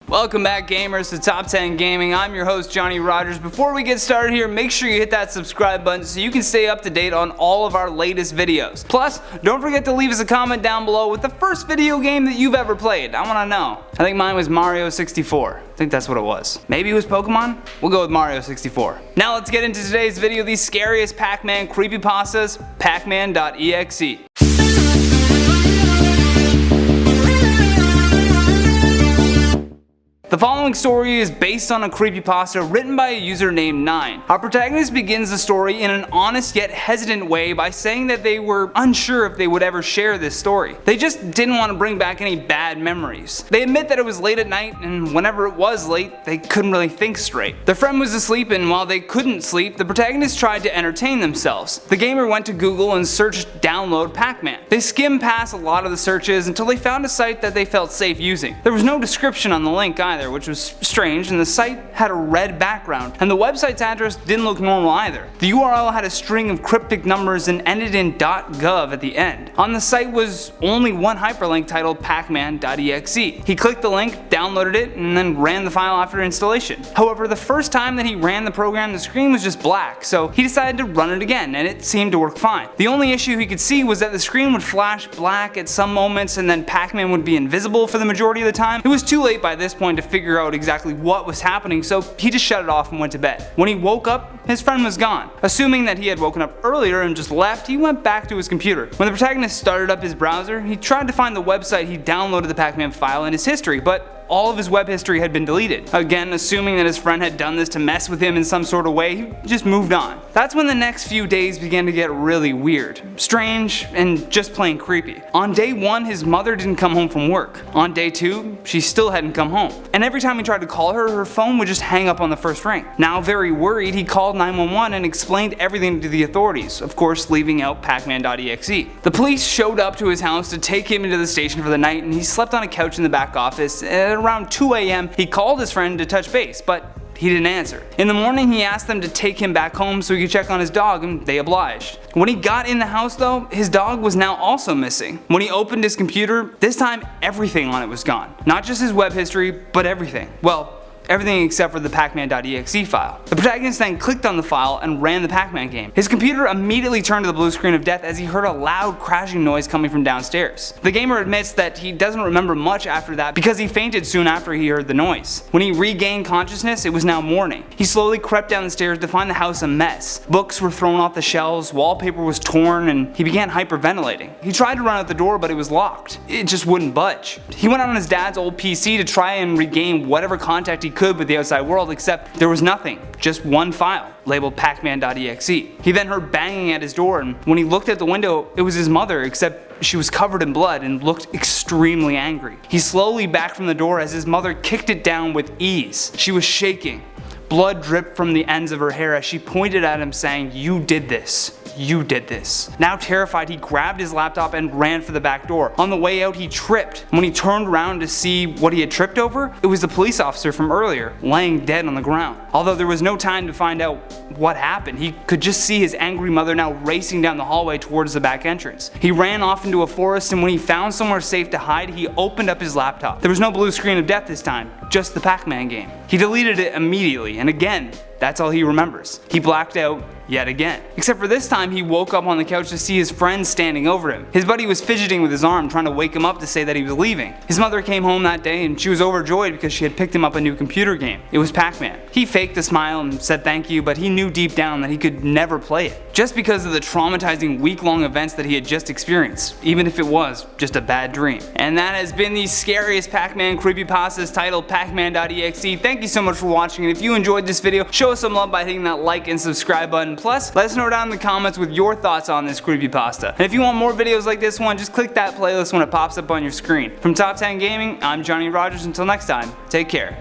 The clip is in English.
Welcome back, gamers, to Top 10 Gaming. I'm your host, Johnny Rogers. Before we get started here, make sure you hit that subscribe button so you can stay up to date on all of our latest videos. Plus, don't forget to leave us a comment down below with the first video game that you've ever played. I want to know. I think mine was Mario 64. I think that's what it was. Maybe it was Pokemon? We'll go with Mario 64. Now let's get into today's video, the scariest Pac-Man creepypastas, Pacman.EXE. The following story is based on a creepypasta written by a user named 9. Our protagonist begins the story in an honest yet hesitant way by saying that they were unsure if they would ever share this story. They just didn't want to bring back any bad memories. They admit that it was late at night, and whenever it was late, they couldn't really think straight. Their friend was asleep, and while they couldn't sleep, the protagonist tried to entertain themselves. The gamer went to Google and searched download Pac-Man. They skimmed past a lot of the searches until they found a site that they felt safe using. There was no description on the link either, which was strange, and the site had a red background, and the website's address didn't look normal either. The URL had a string of cryptic numbers and ended in .gov at the end. On the site was only one hyperlink titled Pacman.EXE. He clicked the link, downloaded it, and then ran the file after installation. However, the first time that he ran the program, the screen was just black, so he decided to run it again, and it seemed to work fine. The only issue he could see was that the screen would flash black at some moments, and then Pac-Man would be invisible for the majority of the time. It was too late by this point to figure out exactly what was happening, so he just shut it off and went to bed. When he woke up, his friend was gone. Assuming that he had woken up earlier and just left, he went back to his computer. When the protagonist started up his browser, he tried to find the website he downloaded the Pac-Man file in his history, but all of his web history had been deleted. Again, assuming that his friend had done this to mess with him in some sort of way, he just moved on. That's when the next few days began to get really weird, strange, and just plain creepy. On day 1, his mother didn't come home from work. On day 2, she still hadn't come home. And every time he tried to call her, her phone would just hang up on the first ring. Now very worried, he called 911 and explained everything to the authorities, of course leaving out Pacman.EXE. The police showed up to his house to take him into the station for the night, and he slept on a couch in the back office. At around 2 a.m. he called his friend to touch base, but he didn't answer. In the morning, he asked them to take him back home so he could check on his dog, and they obliged. When he got in the house though, his dog was now also missing. When he opened his computer, this time everything on it was gone. Not just his web history, but everything. Well, everything except for the Pacman.EXE file. The protagonist then clicked on the file and ran the Pac-Man game. His computer immediately turned to the blue screen of death as he heard a loud crashing noise coming from downstairs. The gamer admits that he doesn't remember much after that because he fainted soon after he heard the noise. When he regained consciousness, it was now morning. He slowly crept down the stairs to find the house a mess. Books were thrown off the shelves, wallpaper was torn, and he began hyperventilating. He tried to run out the door, but it was locked. It just wouldn't budge. He went on his dad's old PC to try and regain whatever contact he could with the outside world, except there was nothing, just one file labeled Pacman.EXE. He then heard banging at his door, and when he looked out the window, it was his mother, except she was covered in blood and looked extremely angry. He slowly backed from the door as his mother kicked it down with ease. She was shaking. Blood dripped from the ends of her hair as she pointed at him saying, "You did this. You did this." Now terrified, he grabbed his laptop and ran for the back door. On the way out, he tripped. When he turned around to see what he had tripped over, it was the police officer from earlier, laying dead on the ground. Although there was no time to find out what happened, he could just see his angry mother now racing down the hallway towards the back entrance. He ran off into a forest, and when he found somewhere safe to hide, he opened up his laptop. There was no blue screen of death this time, just the Pac-Man game. He deleted it immediately, and again, that's all he remembers. He blacked out yet again. Except for this time, he woke up on the couch to see his friend standing over him. His buddy was fidgeting with his arm, trying to wake him up to say that he was leaving. His mother came home that day, and she was overjoyed because she had picked him up a new computer game. It was Pac-Man. He faked a smile and said thank you, but he knew deep down that he could never play it, just because of the traumatizing week-long events that he had just experienced, even if it was just a bad dream. And that has been the scariest Pac-Man creepypastas titled Pacman.EXE. Thank you so much for watching, and if you enjoyed this video, show us some love by hitting that like and subscribe button. Plus, let us know down in the comments with your thoughts on this creepypasta. And if you want more videos like this one, just click that playlist when it pops up on your screen. From Top 10 Gaming, I'm Johnny Rogers. Until next time, take care.